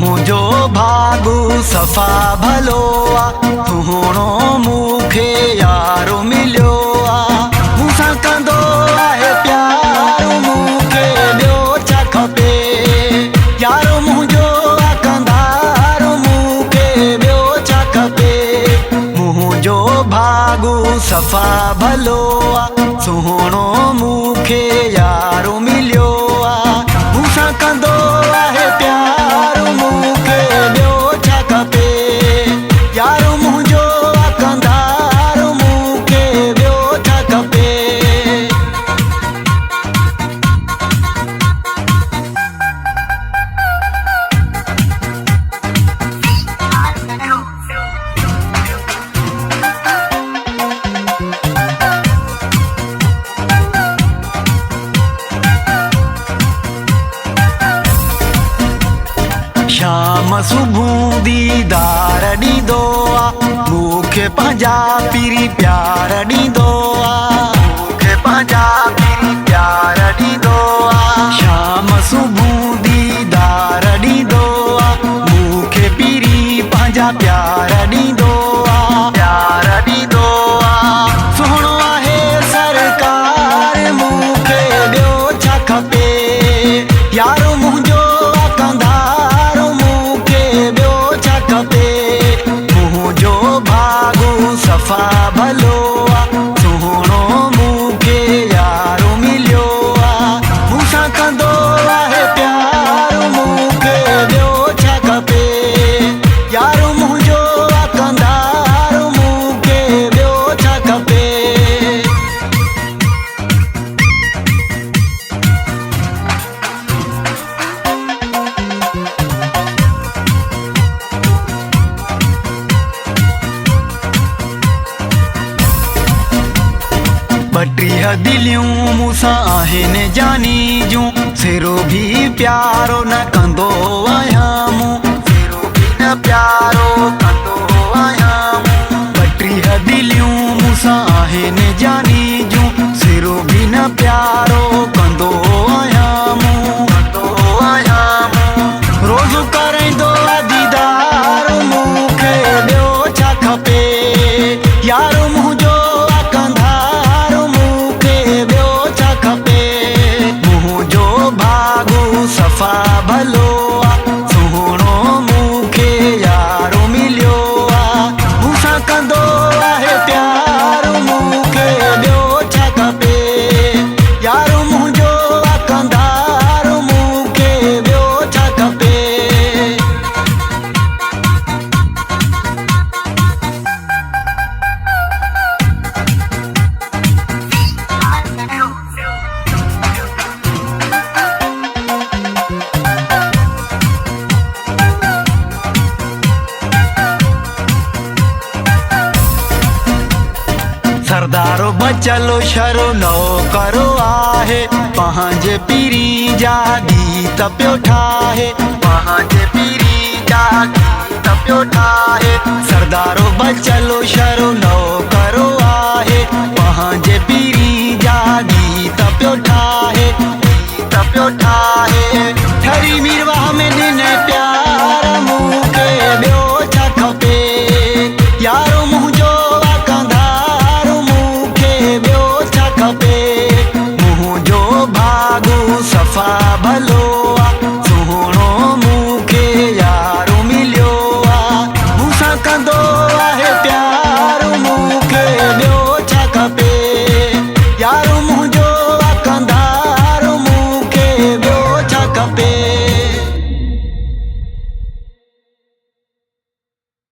मुझो भागु सफ़ा भलो आ सुहिणो मूंखे यारो मिलियो आ मूंसां कंदो आहे प्यारो मूंखे ॿियो छा खपे यारो मुंहिंजो आ कंधारो मूंखे ॿियो छा खपे मुंहिंजो भागु सफ़ा भलो आ सुहिणो मूंखे यारो मिलियो आ मूंसां कंदो आहे प्यारो मूंखे ॿियो छा खपे यारो मुंहिंजो आ कंधारो मूंखे ॿियो छा खपे। शाम सुबुह दीदार ॾींदो आ मूंखे पंहिंजा पीरी प्यार ॾींदो आ मूंखे पंहिंजा पीरी प्यार ॾींदो आ शाम सुबुह दीदार ॾींदो आ मूंखे पीरी पंहिंजा प्यार ॾींदो आ प्यार ॾींदो आ सुहिणो आहे सरकार मूंखे ॿियो छा खपे यारो मुंहिंजो आ कंधारो मूंखे ॿियो छा खपे मुंहिंजो भागु सफ़ा भलो आ सुहिणो मूंखे यारो मिलियो आ मूंसां कंदो आहे प्यारो मूंखे ॿियो छा खपे यारो मुंहिंजो आ कंधारो मूंखे ॿियो छा खपे। ॿटीह दिलियूं मूंसां आहिनि जानी जूं सिरो बि प्यारो न कंदो आहियां मूं सिरो बि न प्यारो कंदो आहियां मूं ॿटीह दिलियूं मूंसां आहिनि जानी जूं सिरो बि न प्यारो कंदो आहियां मूं कंदो आहियां मूं रोज़ कराईंदो आहे दीदार मूंखे ॿियो छा खपे यारो मुंहिंजो आ कंधारो मूंखे ॿियो छा खपे मुंहिंजो भागु सफ़ा भलो आ सुहिणो मूंखे यारो मिलियो आ मूंसां कंदो आहे प्यारो मूंखे ॿियो छा खपे यारो मुंहिंजो आ कंधारो मूंखे ॿियो छा खपे। सरदारो बचलो शरो नौकरो आहे पंहिंजे पीरी जा गीत पियो ठाहे पंहिंजे पीरी जा गीत पियो ठाहे सरदारो बचलो शरो नौकरो आहे पंहिंजे पीरी जा गीत पियो ठाहे गीत पियो ठाहे ठरी मीरवा